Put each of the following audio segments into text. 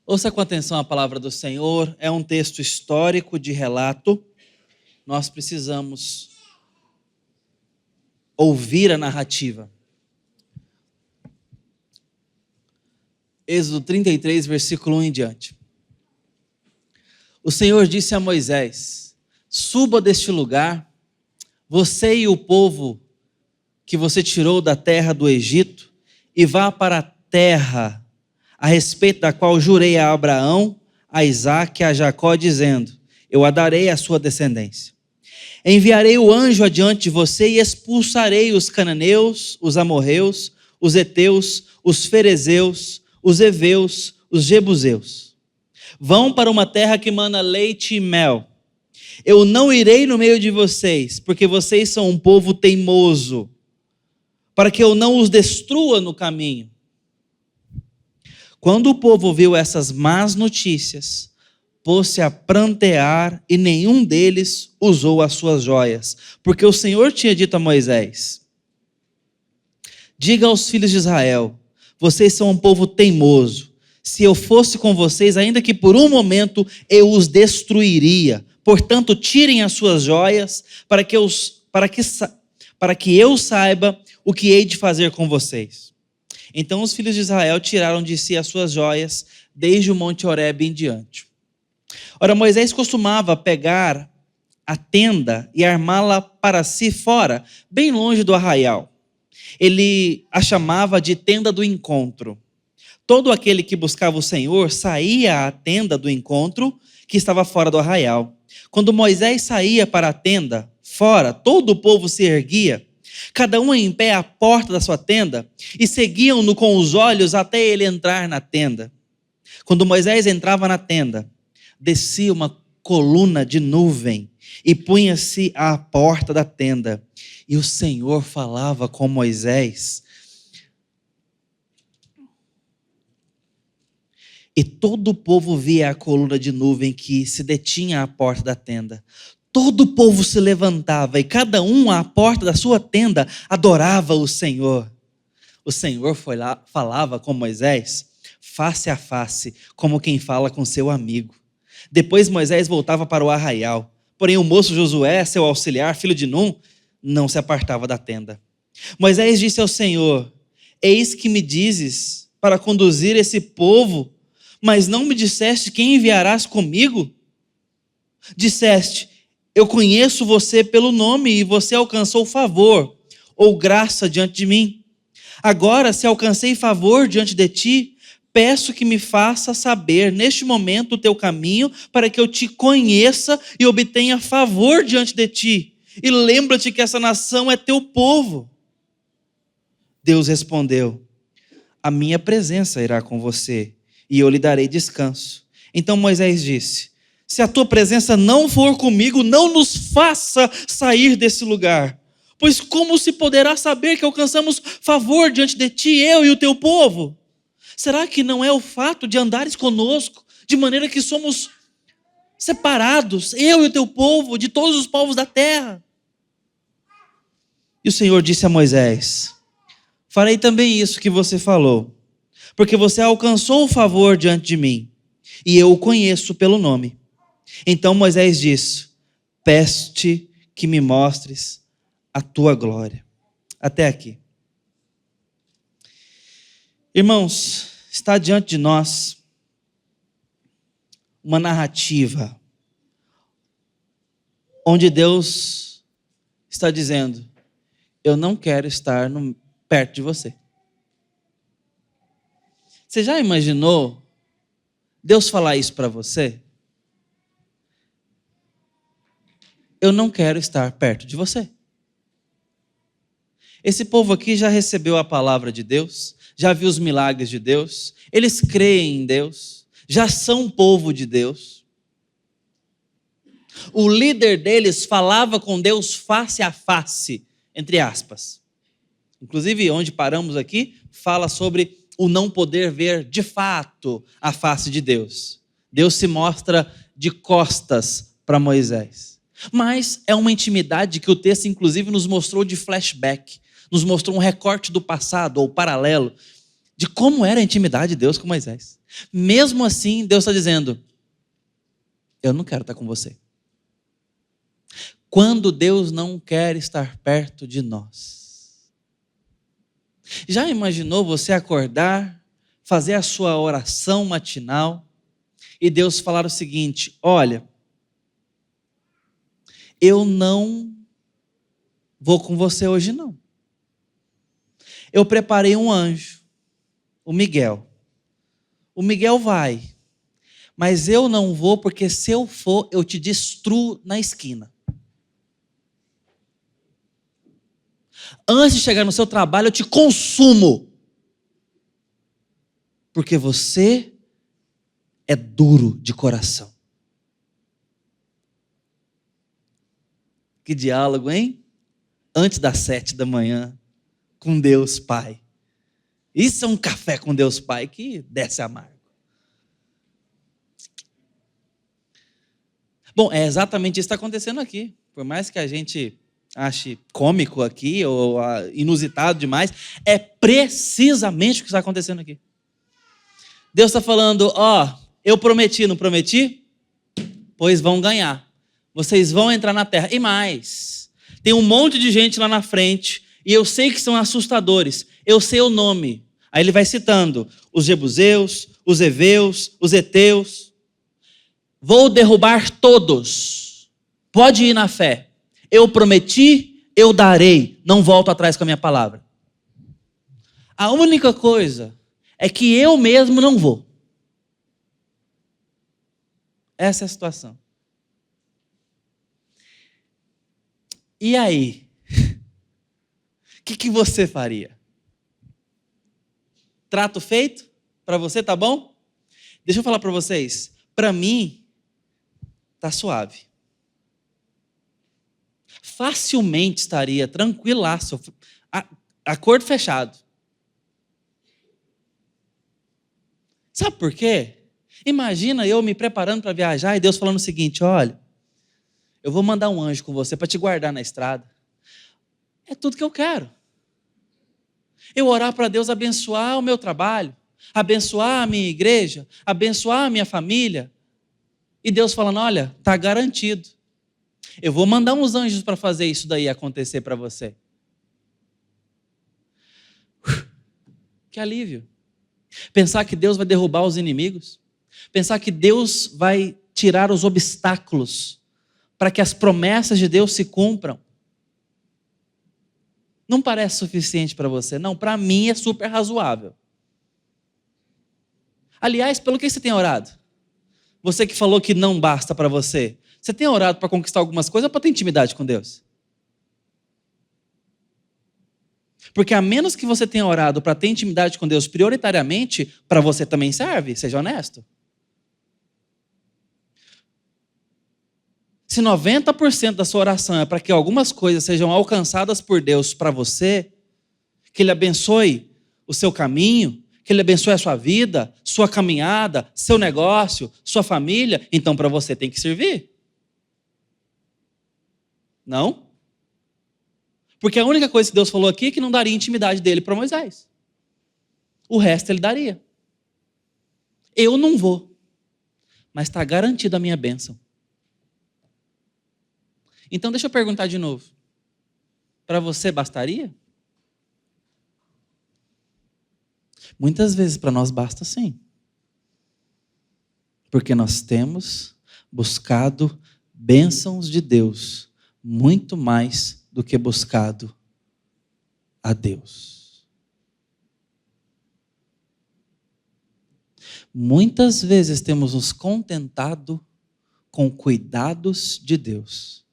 Ouça com atenção a palavra do Senhor, é um texto histórico de relato. Nós precisamos ouvir a narrativa. Êxodo 33, versículo 1 em diante. O Senhor disse a Moisés: suba deste lugar, você e o povo que você tirou da terra do Egito, e vá para a terra a respeito da qual jurei a Abraão, a Isaque e a Jacó, dizendo: eu a darei à sua descendência. Enviarei o anjo adiante de você e expulsarei os cananeus, os amorreus, os heteus, os ferezeus, os heveus, os jebuseus. Vão para uma terra que mana leite e mel. Eu não irei no meio de vocês, porque vocês são um povo teimoso, para que eu não os destrua no caminho. Quando o povo ouviu essas más notícias, pôs-se a prantear e nenhum deles usou as suas joias, porque o Senhor tinha dito a Moisés: diga aos filhos de Israel, vocês são um povo teimoso. Se eu fosse com vocês, ainda que por um momento, eu os destruiria. Portanto, tirem as suas joias, para que eu saiba o que hei de fazer com vocês. Então os filhos de Israel tiraram de si as suas joias, desde o monte Horebe em diante. Ora, Moisés costumava pegar a tenda e armá-la para si fora, bem longe do arraial. Ele a chamava de tenda do encontro. Todo aquele que buscava o Senhor saía à tenda do encontro, que estava fora do arraial. Quando Moisés saía para a tenda, fora, todo o povo se erguia, cada um em pé à porta da sua tenda, e seguiam-no com os olhos até ele entrar na tenda. Quando Moisés entrava na tenda, descia uma coluna de nuvem e punha-se à porta da tenda. E o Senhor falava com Moisés. E todo o povo via a coluna de nuvem que se detinha à porta da tenda. Todo o povo se levantava e cada um à porta da sua tenda adorava o Senhor. O Senhor falava com Moisés face a face, como quem fala com seu amigo. Depois Moisés voltava para o arraial. Porém o moço Josué, seu auxiliar, filho de Num, não se apartava da tenda. Moisés disse ao Senhor: eis que me dizes para conduzir esse povo, mas não me disseste quem enviarás comigo? Disseste: eu conheço você pelo nome e você alcançou favor ou graça diante de mim. Agora, se alcancei favor diante de ti, peço que me faça saber neste momento o teu caminho, para que eu te conheça e obtenha favor diante de ti. E lembra-te que essa nação é teu povo. Deus respondeu: a minha presença irá com você e eu lhe darei descanso. Então Moisés disse: se a tua presença não for comigo, não nos faça sair desse lugar. Pois como se poderá saber que alcançamos favor diante de ti, eu e o teu povo? Será que não é o fato de andares conosco, de maneira que somos separados, eu e o teu povo, de todos os povos da terra? E o Senhor disse a Moisés: farei também isso que você falou, porque você alcançou o favor diante de mim, e eu o conheço pelo nome. Então Moisés disse: peço-te que me mostres a tua glória. Até aqui. Irmãos, está diante de nós uma narrativa onde Deus está dizendo: eu não quero estar perto de você. Você já imaginou Deus falar isso para você? Eu não quero estar perto de você. Esse povo aqui já recebeu a palavra de Deus, já viu os milagres de Deus, eles creem em Deus, já são povo de Deus. O líder deles falava com Deus face a face, entre aspas. Inclusive, onde paramos aqui, fala sobre o não poder ver de fato a face de Deus. Deus se mostra de costas para Moisés. Mas é uma intimidade que o texto inclusive nos mostrou de flashback, nos mostrou um recorte do passado ou paralelo. de como era a intimidade de Deus com Moisés. Mesmo assim, Deus está dizendo: eu não quero estar com você. Quando Deus não quer estar perto de nós. Já imaginou você acordar, fazer a sua oração matinal e Deus falar o seguinte: olha, eu não vou com você hoje não. Eu preparei um anjo, o Miguel. O Miguel vai, mas eu não vou, porque se eu for, eu te destruo na esquina. Antes de chegar no seu trabalho, eu te consumo. Porque você é duro de coração. Que diálogo, hein? Antes das 7 da manhã, com Deus Pai. Isso é um café com Deus Pai que desce amargo. Bom, é exatamente isso que está acontecendo aqui. Por mais que a gente ache cômico aqui, ou inusitado demais, é precisamente o que está acontecendo aqui. Deus está falando: ó, eu prometi, não prometi? Pois vão ganhar. Vocês vão entrar na terra. E mais, tem um monte de gente lá na frente, e eu sei que são assustadores. Eu sei o nome. Aí ele vai citando os jebuseus, os heveus, os heteus. Vou derrubar todos. Pode ir na fé. Eu prometi, eu darei. Não volto atrás com a minha palavra. A única coisa é que eu mesmo não vou. Essa é a situação. E aí? O que você faria? Trato feito? Para você tá bom? Deixa eu falar para vocês. Para mim, tá suave. Facilmente estaria tranquilaço, acordo fechado. Sabe por quê? Imagina eu me preparando para viajar e Deus falando o seguinte: olha, eu vou mandar um anjo com você para te guardar na estrada. É tudo que eu quero. Eu orar para Deus abençoar o meu trabalho, abençoar a minha igreja, abençoar a minha família. E Deus falando: olha, está garantido. Eu vou mandar uns anjos para fazer isso daí acontecer para você. Que alívio. Pensar que Deus vai derrubar os inimigos. Pensar que Deus vai tirar os obstáculos para que as promessas de Deus se cumpram. Não parece suficiente para você? Não, para mim é super razoável. Aliás, pelo que você tem orado? Você que falou que não basta para você. Você tem orado para conquistar algumas coisas ou para ter intimidade com Deus? Porque a menos que você tenha orado para ter intimidade com Deus prioritariamente, para você também serve, seja honesto. Se 90% da sua oração é para que algumas coisas sejam alcançadas por Deus para você, que Ele abençoe o seu caminho, que Ele abençoe a sua vida, sua caminhada, seu negócio, sua família, então para você tem que servir. Não? Porque a única coisa que Deus falou aqui é que não daria intimidade dele para Moisés. O resto ele daria. Eu não vou, mas está garantida a minha bênção. Então deixa eu perguntar de novo. Para você bastaria? Muitas vezes para nós basta sim. Porque nós temos buscado bênçãos de Deus muito mais do que buscado a Deus. Muitas vezes temos nos contentado com cuidados de Deus.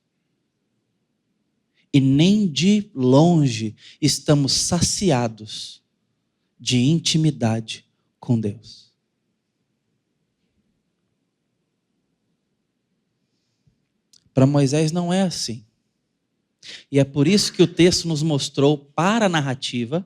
E nem de longe estamos saciados de intimidade com Deus. Para Moisés não é assim. E é por isso que o texto nos mostrou, para a narrativa,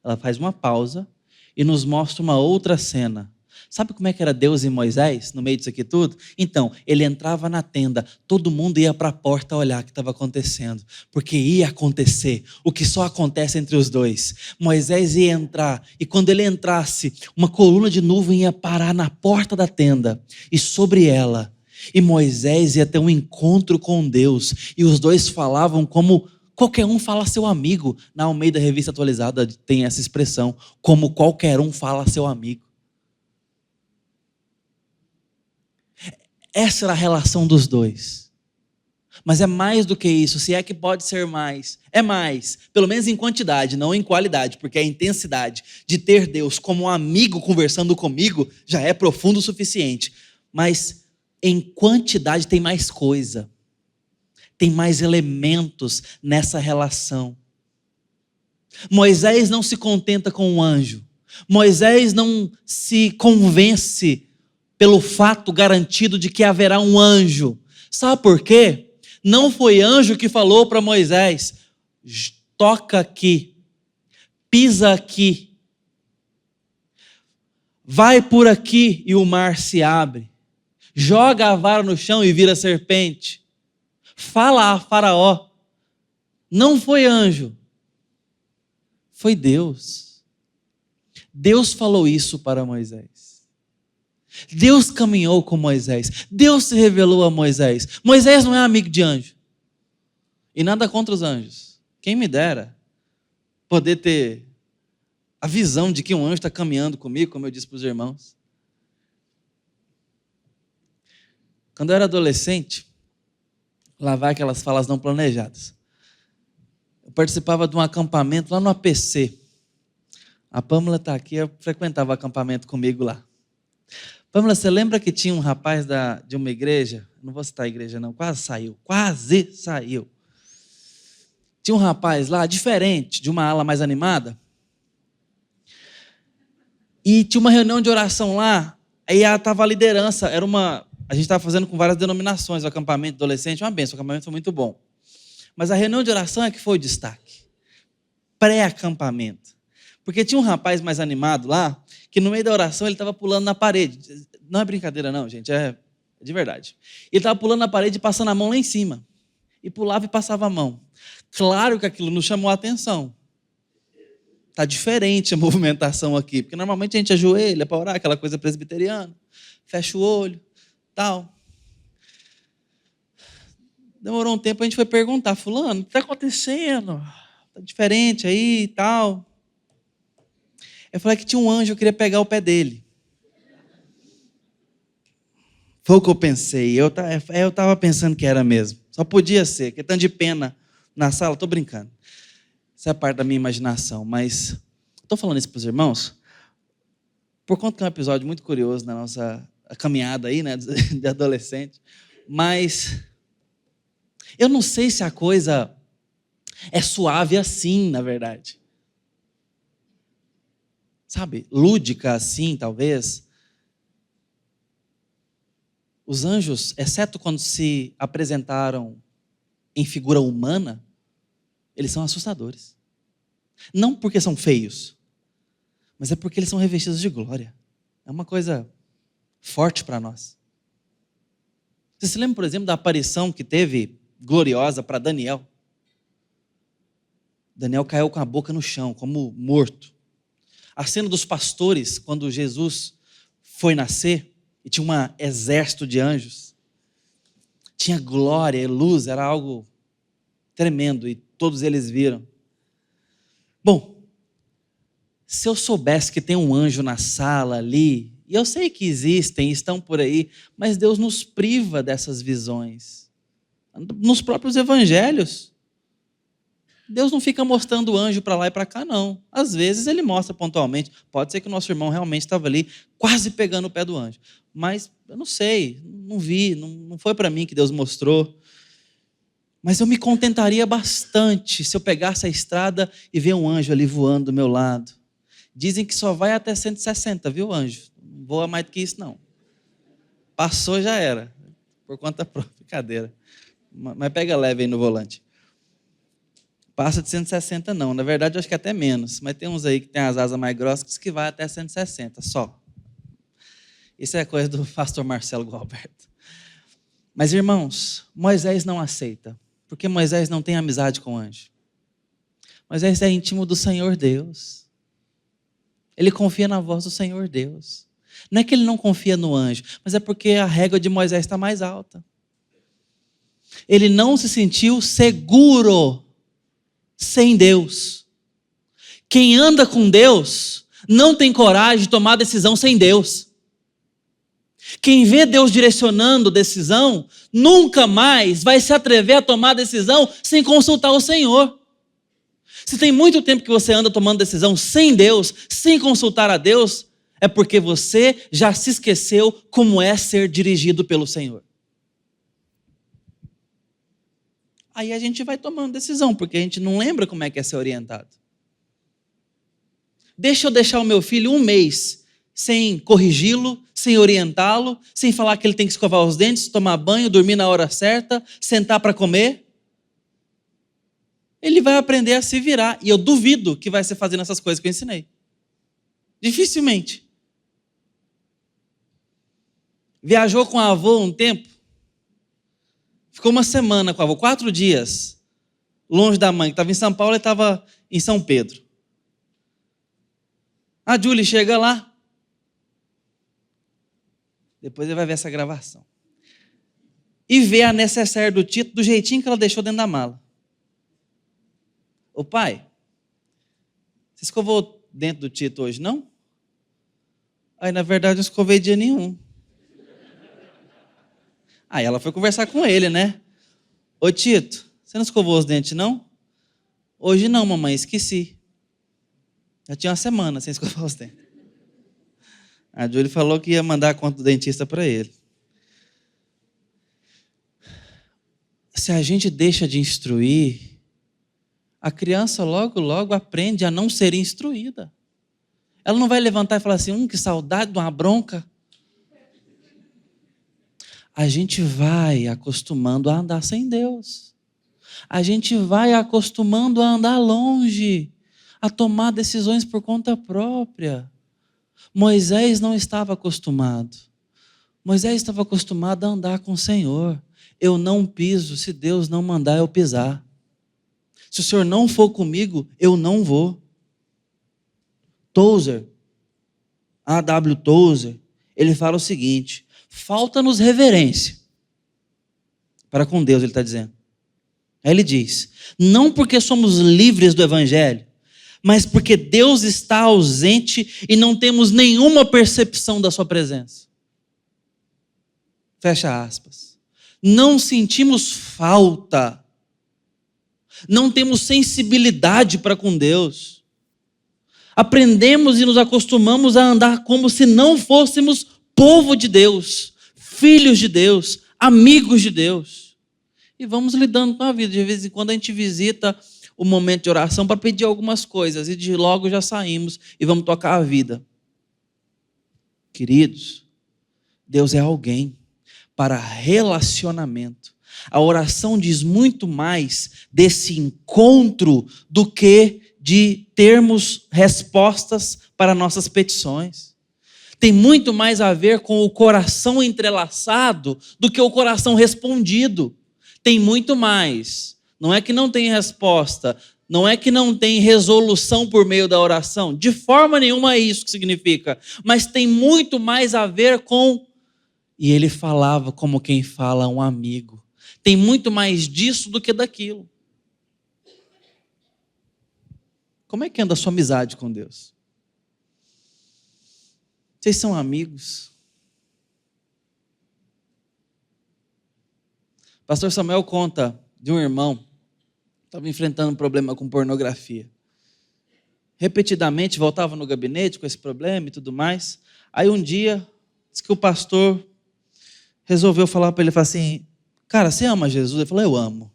ela faz uma pausa e nos mostra uma outra cena. Sabe como é que era Deus e Moisés no meio disso aqui tudo? Então, ele entrava na tenda, todo mundo ia para a porta olhar o que estava acontecendo, porque ia acontecer o que só acontece entre os dois. Moisés ia entrar, e quando ele entrasse, uma coluna de nuvem ia parar na porta da tenda, e sobre ela, e Moisés ia ter um encontro com Deus, e os dois falavam como qualquer um fala seu amigo. Na Almeida Revista Atualizada tem essa expressão, como qualquer um fala seu amigo. Essa era a relação dos dois. Mas é mais do que isso, se é que pode ser mais. É mais, pelo menos em quantidade, não em qualidade, porque a intensidade de ter Deus como um amigo conversando comigo já é profundo o suficiente. Mas em quantidade tem mais coisa. Tem mais elementos nessa relação. Moisés não se contenta com um anjo. Moisés não se convence pelo fato garantido de que haverá um anjo. Sabe por quê? Não foi anjo que falou para Moisés: toca aqui, pisa aqui, vai por aqui e o mar se abre, joga a vara no chão e vira serpente, fala a Faraó. Não foi anjo, foi Deus. Deus falou isso para Moisés. Deus caminhou com Moisés. Deus se revelou a Moisés. Moisés não é amigo de anjo. E nada contra os anjos. Quem me dera poder ter a visão de que um anjo está caminhando comigo, como eu disse para os irmãos. Quando eu era adolescente, lá vai aquelas falas não planejadas. Eu participava de um acampamento lá no APC. A Pâmela está aqui, eu frequentava acampamento comigo lá. Pâmela, você lembra que tinha um rapaz de uma igreja? Não vou citar a igreja não, quase saiu. Tinha um rapaz lá, diferente, de uma ala mais animada. E tinha uma reunião de oração lá, aí estava a liderança, a gente estava fazendo com várias denominações, o acampamento adolescente, uma benção, o acampamento foi muito bom. Mas a reunião de oração é que foi o destaque. Pré-acampamento. Porque tinha um rapaz mais animado lá, que no meio da oração ele estava pulando na parede. Não é brincadeira não, gente, é de verdade. Ele estava pulando na parede e passando a mão lá em cima. E pulava e passava a mão. Claro que aquilo nos chamou a atenção. Está diferente a movimentação aqui, porque normalmente a gente ajoelha para orar, aquela coisa presbiteriana, fecha o olho, tal. Demorou um tempo, a gente foi perguntar: fulano, o que está acontecendo? Está diferente aí e tal. Eu falei que tinha um anjo, eu queria pegar o pé dele. Foi o que eu pensei. Eu estava pensando que era mesmo. Só podia ser, que tanto de pena na sala. Estou brincando. Isso é parte da minha imaginação. Mas estou falando isso para os irmãos por conta que é um episódio muito curioso na nossa caminhada aí, né, de adolescente. Mas eu não sei se a coisa é suave assim, na verdade. Sabe, lúdica assim, talvez. Os anjos, exceto quando se apresentaram em figura humana, eles são assustadores. Não porque são feios, mas é porque eles são revestidos de glória. É uma coisa forte para nós. Você se lembra, por exemplo, da aparição que teve gloriosa para Daniel? Daniel caiu com a boca no chão, como morto. A cena dos pastores, quando Jesus foi nascer, e tinha um exército de anjos, tinha glória e luz, era algo tremendo, e todos eles viram. Bom, se eu soubesse que tem um anjo na sala ali, e eu sei que existem, estão por aí, mas Deus nos priva dessas visões. Nos próprios evangelhos, Deus não fica mostrando o anjo para lá e para cá, não. Às vezes ele mostra pontualmente. Pode ser que o nosso irmão realmente estava ali, quase pegando o pé do anjo. Mas eu não sei, não vi, não foi para mim que Deus mostrou. Mas eu me contentaria bastante se eu pegasse a estrada e ver um anjo ali voando do meu lado. Dizem que só vai até 160, viu, anjo? Não voa mais do que isso, não. Passou, já era. Por conta própria, brincadeira. Mas pega leve aí no volante. Passa de 160 não, na verdade eu acho que até menos, mas tem uns aí que tem as asas mais grossas que vai até 160 só. Isso é coisa do pastor Marcelo Gualberto. Mas, irmãos, Moisés não aceita, porque Moisés não tem amizade com o anjo. Moisés é íntimo do Senhor Deus. Ele confia na voz do Senhor Deus. Não é que ele não confia no anjo, mas é porque a régua de Moisés está mais alta. Ele não se sentiu seguro sem Deus. Quem anda com Deus não tem coragem de tomar decisão sem Deus. Quem vê Deus direcionando decisão, nunca mais vai se atrever a tomar decisão sem consultar o Senhor. Se tem muito tempo que você anda tomando decisão sem Deus, sem consultar a Deus, é porque você já se esqueceu como é ser dirigido pelo Senhor. Aí a gente vai tomando decisão, porque a gente não lembra como é que é ser orientado. Deixa eu deixar o meu filho 1 mês sem corrigi-lo, sem orientá-lo, sem falar que ele tem que escovar os dentes, tomar banho, dormir na hora certa, sentar para comer. Ele vai aprender a se virar. E eu duvido que vai ser fazendo essas coisas que eu ensinei. Dificilmente. Viajou com a avó um tempo. Ficou 1 semana com a avó, 4 dias. Longe da mãe, que estava em São Paulo e estava em São Pedro. A Julie chega lá. Depois ele vai ver essa gravação. E vê a necessaire do Tito do jeitinho que ela deixou dentro da mala. Ô pai, você escovou dentro do Tito hoje, não? Aí, na verdade, não escovei dia nenhum. Aí ela foi conversar com ele, né? Ô Tito, você não escovou os dentes, não? Hoje não, mamãe, esqueci. Já tinha 1 semana sem escovar os dentes. A Júlia falou que ia mandar a conta do dentista para ele. Se a gente deixa de instruir, a criança logo, logo aprende a não ser instruída. Ela não vai levantar e falar assim, que saudade de uma bronca. A gente vai acostumando a andar sem Deus. A gente vai acostumando a andar longe, a tomar decisões por conta própria. Moisés não estava acostumado. Moisés estava acostumado a andar com o Senhor. Eu não piso se Deus não mandar eu pisar. Se o Senhor não for comigo, eu não vou. Tozer, A.W. Tozer, ele fala o seguinte: falta-nos reverência para com Deus, ele está dizendo. Aí ele diz, não porque somos livres do Evangelho, mas porque Deus está ausente e não temos nenhuma percepção da sua presença. Fecha aspas. Não sentimos falta, não temos sensibilidade para com Deus. Aprendemos e nos acostumamos a andar como se não fôssemos povo de Deus, filhos de Deus, amigos de Deus. E vamos lidando com a vida. De vez em quando a gente visita o momento de oração para pedir algumas coisas e de logo já saímos e vamos tocar a vida. Queridos, Deus é alguém para relacionamento. A oração diz muito mais desse encontro do que de termos respostas para nossas petições. Tem muito mais a ver com o coração entrelaçado do que o coração respondido. Tem muito mais. Não é que não tem resposta, não é que não tem resolução por meio da oração. De forma nenhuma é isso que significa. Mas tem muito mais a ver com... E ele falava como quem fala a um amigo. Tem muito mais disso do que daquilo. Como é que anda a sua amizade com Deus? Vocês são amigos? Pastor Samuel conta de um irmão que estava enfrentando um problema com pornografia. Repetidamente voltava no gabinete com esse problema e tudo mais. Aí um dia, disse que o pastor resolveu falar para ele, falar assim, cara, você ama Jesus? Ele falou, eu amo.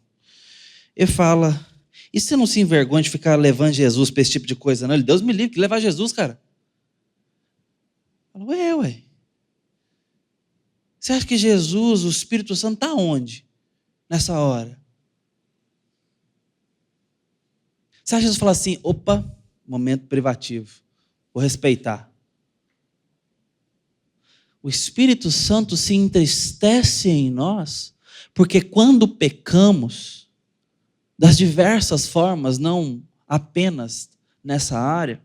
Ele fala, e você não se envergonha de ficar levando Jesus para esse tipo de coisa, não? Ele, Deus me livre, que levar Jesus, cara. Falou, ué. Você acha que Jesus, o Espírito Santo, está onde? Nessa hora? Você acha que Jesus fala assim, opa, momento privativo, vou respeitar. O Espírito Santo se entristece em nós, porque quando pecamos, das diversas formas, não apenas nessa área,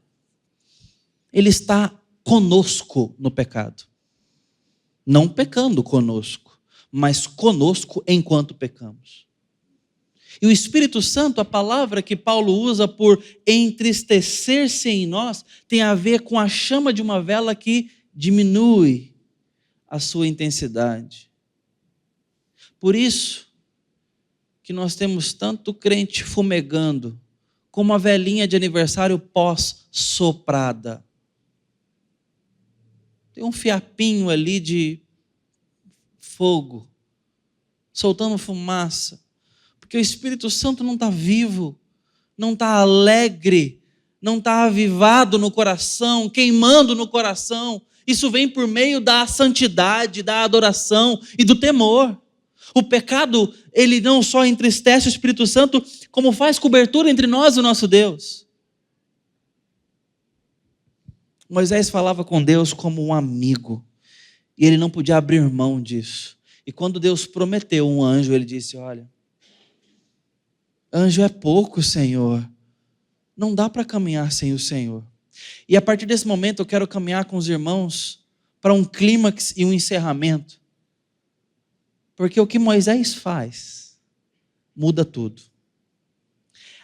Ele está conosco no pecado. Não pecando conosco, mas conosco enquanto pecamos. E o Espírito Santo, a palavra que Paulo usa por entristecer-se em nós, tem a ver com a chama de uma vela que diminui a sua intensidade. Por isso que nós temos tanto crente fumegando, como a velhinha de aniversário pós-soprada. Tem um fiapinho ali de fogo, soltando fumaça, porque o Espírito Santo não está vivo, não está alegre, não está avivado no coração, queimando no coração. Isso vem por meio da santidade, da adoração e do temor. O pecado, ele não só entristece o Espírito Santo, como faz cobertura entre nós e o nosso Deus. Moisés falava com Deus como um amigo, e ele não podia abrir mão disso. E quando Deus prometeu um anjo, ele disse: olha, anjo é pouco, Senhor, não dá para caminhar sem o Senhor. E a partir desse momento eu quero caminhar com os irmãos para um clímax e um encerramento. Porque o que Moisés faz muda tudo.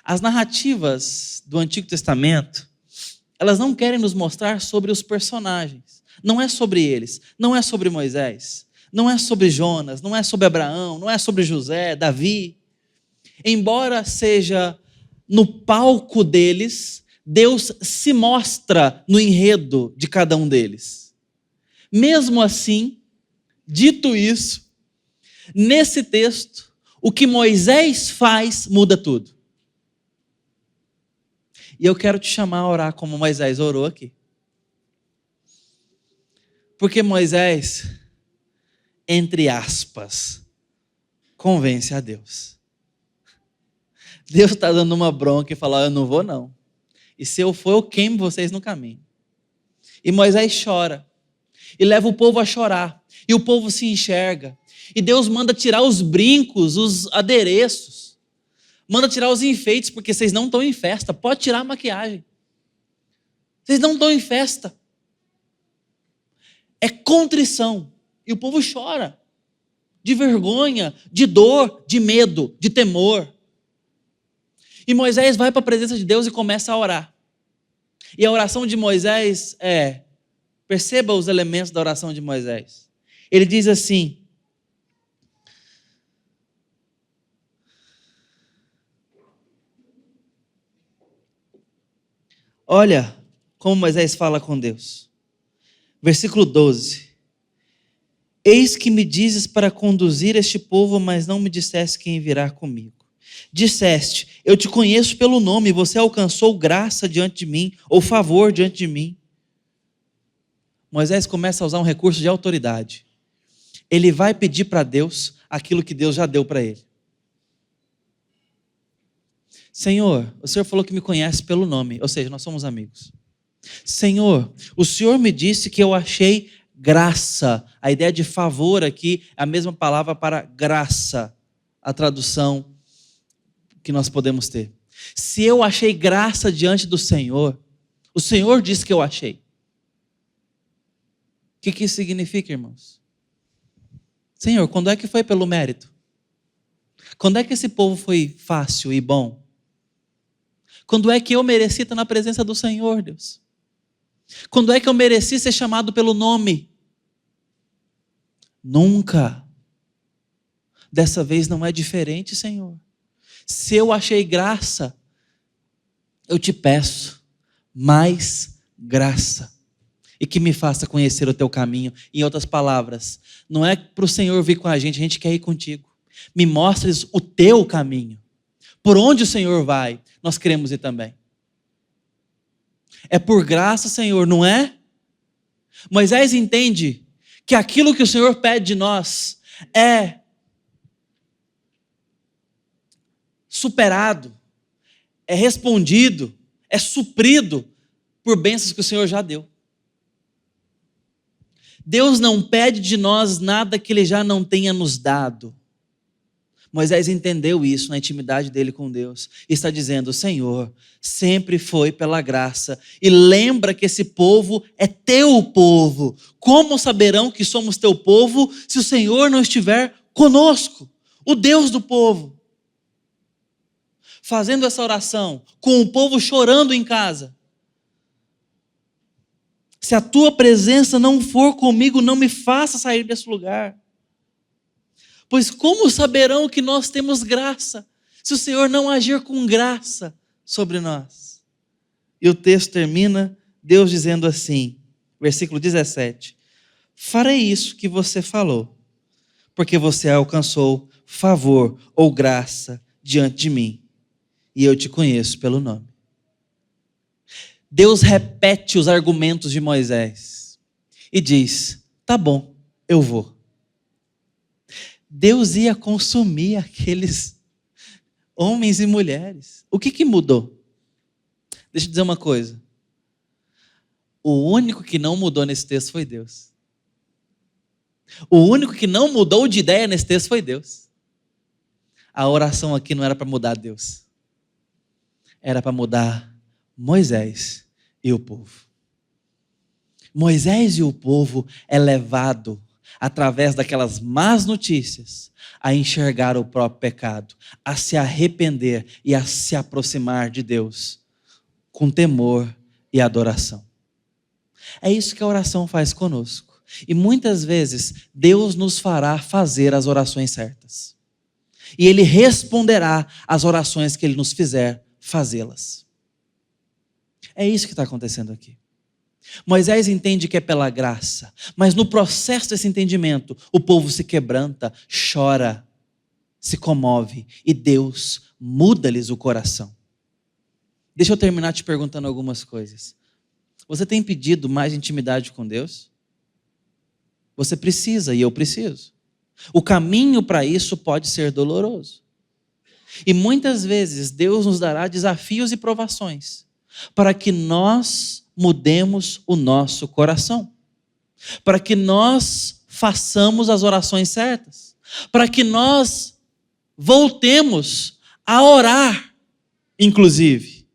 As narrativas do Antigo Testamento, elas não querem nos mostrar sobre os personagens. Não é sobre eles, não é sobre Moisés, não é sobre Jonas, não é sobre Abraão, não é sobre José, Davi. Embora seja no palco deles, Deus se mostra no enredo de cada um deles. Mesmo assim, dito isso, nesse texto, o que Moisés faz muda tudo. E eu quero te chamar a orar como Moisés orou aqui. Porque Moisés, entre aspas, convence a Deus. Deus está dando uma bronca e fala: eu não vou não. E se eu for, eu queimo vocês no caminho. E Moisés chora. E leva o povo a chorar. E o povo se enxerga. E Deus manda tirar os brincos, os adereços. Manda tirar os enfeites, porque vocês não estão em festa. Pode tirar a maquiagem. Vocês não estão em festa. É contrição. E o povo chora. De vergonha, de dor, de medo, de temor. E Moisés vai para a presença de Deus e começa a orar. E a oração de Moisés é... Perceba os elementos da oração de Moisés. Ele diz assim: olha como Moisés fala com Deus. Versículo 12. Eis que me dizes para conduzir este povo, mas não me disseste quem virá comigo. Disseste: eu te conheço pelo nome, você alcançou graça diante de mim, ou favor diante de mim. Moisés começa a usar um recurso de autoridade. Ele vai pedir para Deus aquilo que Deus já deu para ele. Senhor, o Senhor falou que me conhece pelo nome, ou seja, nós somos amigos. Senhor, o Senhor me disse que eu achei graça. A ideia de favor aqui é a mesma palavra para graça, a tradução que nós podemos ter. Se eu achei graça diante do Senhor, o Senhor disse que eu achei. O que isso significa, irmãos? Senhor, quando é que foi pelo mérito? Quando é que esse povo foi fácil e bom? Quando é que eu mereci estar na presença do Senhor, Deus? Quando é que eu mereci ser chamado pelo nome? Nunca. Dessa vez não é diferente, Senhor. Se eu achei graça, eu te peço mais graça. E que me faça conhecer o teu caminho. Em outras palavras, não é para o Senhor vir com a gente quer ir contigo. Me mostres o teu caminho. Por onde o Senhor vai, nós queremos ir também. É por graça, Senhor, não é? Moisés entende que aquilo que o Senhor pede de nós é superado, é respondido, é suprido por bênçãos que o Senhor já deu. Deus não pede de nós nada que Ele já não tenha nos dado. Moisés entendeu isso na intimidade dele com Deus. E está dizendo: Senhor, sempre foi pela graça. E lembra que esse povo é teu povo. Como saberão que somos teu povo se o Senhor não estiver conosco? O Deus do povo. Fazendo essa oração, com o povo chorando em casa. Se a tua presença não for comigo, não me faça sair desse lugar. Pois como saberão que nós temos graça, se o Senhor não agir com graça sobre nós? E o texto termina, Deus dizendo assim, versículo 17: farei isso que você falou, porque você alcançou favor ou graça diante de mim, e eu te conheço pelo nome. Deus repete os argumentos de Moisés e diz: tá bom, eu vou. Deus ia consumir aqueles homens e mulheres. O que mudou? Deixa eu dizer uma coisa. O único que não mudou nesse texto foi Deus. O único que não mudou de ideia nesse texto foi Deus. A oração aqui não era para mudar Deus. Era para mudar Moisés e o povo. Moisés e o povo é levado através daquelas más notícias, a enxergar o próprio pecado, a se arrepender e a se aproximar de Deus com temor e adoração. É isso que a oração faz conosco. E muitas vezes Deus nos fará fazer as orações certas. E Ele responderá às orações que Ele nos fizer fazê-las. É isso que está acontecendo aqui. Moisés entende que é pela graça, mas no processo desse entendimento, o povo se quebranta, chora, se comove e Deus muda-lhes o coração. Deixa eu terminar te perguntando algumas coisas. Você tem pedido mais intimidade com Deus? Você precisa e eu preciso. O caminho para isso pode ser doloroso. E muitas vezes Deus nos dará desafios e provações para que nós mudemos o nosso coração, para que nós façamos as orações certas, para que nós voltemos a orar, inclusive,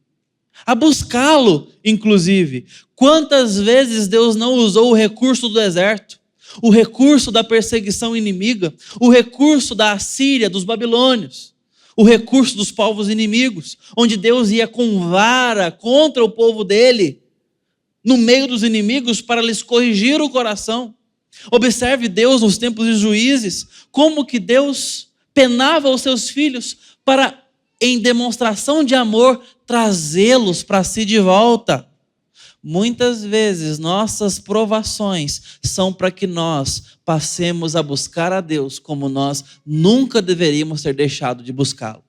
a buscá-lo, inclusive. Quantas vezes Deus não usou o recurso do deserto, o recurso da perseguição inimiga, o recurso da Assíria, dos babilônios, o recurso dos povos inimigos, onde Deus ia com vara contra o povo dele, no meio dos inimigos, para lhes corrigir o coração. Observe Deus nos tempos de Juízes, como que Deus penava os seus filhos para, em demonstração de amor, trazê-los para si de volta. Muitas vezes nossas provações são para que nós passemos a buscar a Deus como nós nunca deveríamos ter deixado de buscá-lo.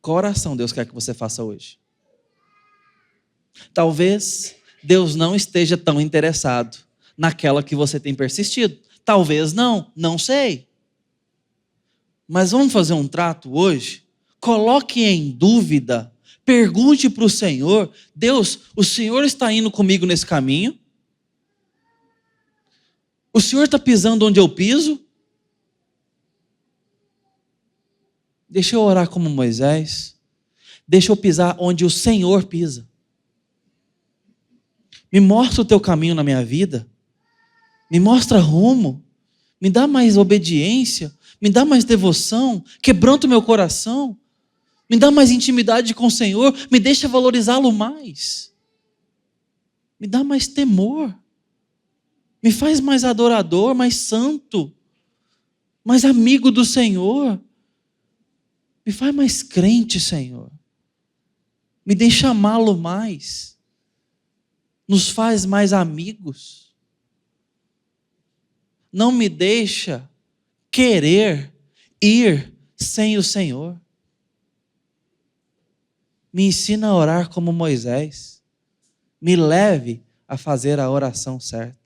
Qual oração Deus quer que você faça hoje? Talvez Deus não esteja tão interessado naquela que você tem persistido. Talvez não sei. Mas vamos fazer um trato hoje? Coloque em dúvida, pergunte para o Senhor: Deus, o Senhor está indo comigo nesse caminho? O Senhor está pisando onde eu piso? Deixa eu orar como Moisés. Deixa eu pisar onde o Senhor pisa. Me mostra o teu caminho na minha vida. Me mostra rumo. Me dá mais obediência. Me dá mais devoção. Quebranta o meu coração. Me dá mais intimidade com o Senhor. Me deixa valorizá-lo mais. Me dá mais temor. Me faz mais adorador, mais santo. Mais amigo do Senhor. Me faz mais crente, Senhor. Me deixa amá-lo mais. Nos faz mais amigos. Não me deixa querer ir sem o Senhor. Me ensina a orar como Moisés. Me leve a fazer a oração certa.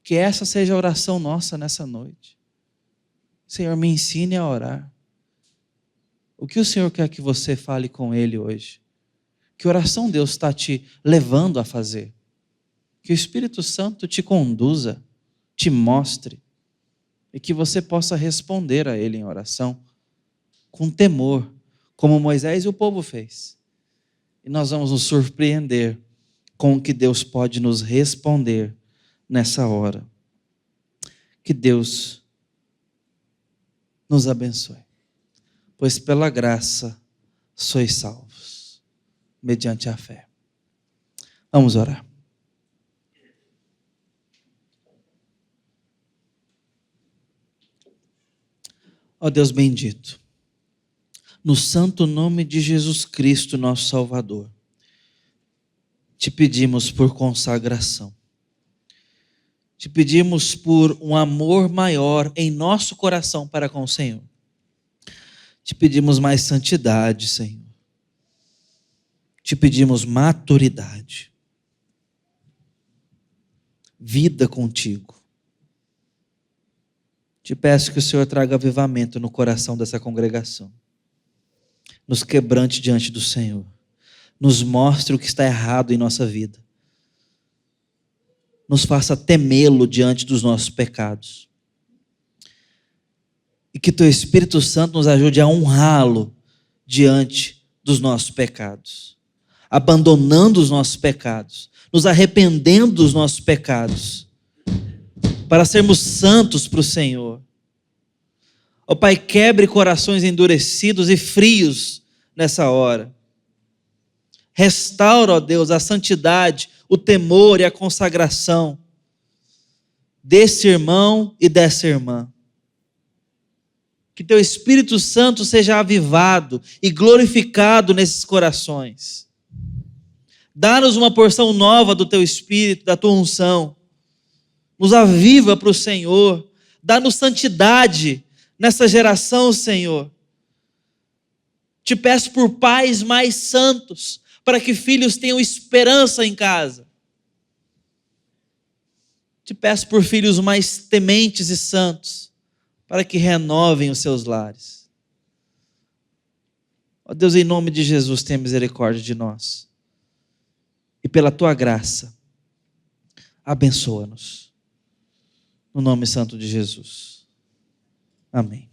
Que essa seja a oração nossa nessa noite. Senhor, me ensine a orar. O que o Senhor quer que você fale com Ele hoje? Que oração Deus está te levando a fazer? Que o Espírito Santo te conduza, te mostre, e que você possa responder a Ele em oração, com temor, como Moisés e o povo fez. E nós vamos nos surpreender com o que Deus pode nos responder nessa hora. Que Deus nos abençoe, pois pela graça sois salvos, mediante a fé. Vamos orar. Ó Deus bendito, no santo nome de Jesus Cristo, nosso Salvador, te pedimos por consagração. Te pedimos por um amor maior em nosso coração para com o Senhor. Te pedimos mais santidade, Senhor. Te pedimos maturidade. Vida contigo. Te peço que o Senhor traga avivamento no coração dessa congregação. Nos quebrante diante do Senhor. Nos mostre o que está errado em nossa vida. Nos faça temê-lo diante dos nossos pecados. E que teu Espírito Santo nos ajude a honrá-lo diante dos nossos pecados. Abandonando os nossos pecados. Nos arrependendo dos nossos pecados. Para sermos santos para o Senhor. Ó Pai, quebre corações endurecidos e frios nessa hora. Restaura, ó Deus, a santidade, o temor e a consagração desse irmão e dessa irmã. Que teu Espírito Santo seja avivado e glorificado nesses corações. Dá-nos uma porção nova do teu Espírito, da tua unção. Nos aviva para o Senhor. Dá-nos santidade nessa geração, Senhor. Te peço por pais mais santos, para que filhos tenham esperança em casa. Te peço por filhos mais tementes e santos, para que renovem os seus lares. Ó Deus, em nome de Jesus, tenha misericórdia de nós. E pela tua graça, abençoa-nos. No nome santo de Jesus. Amém.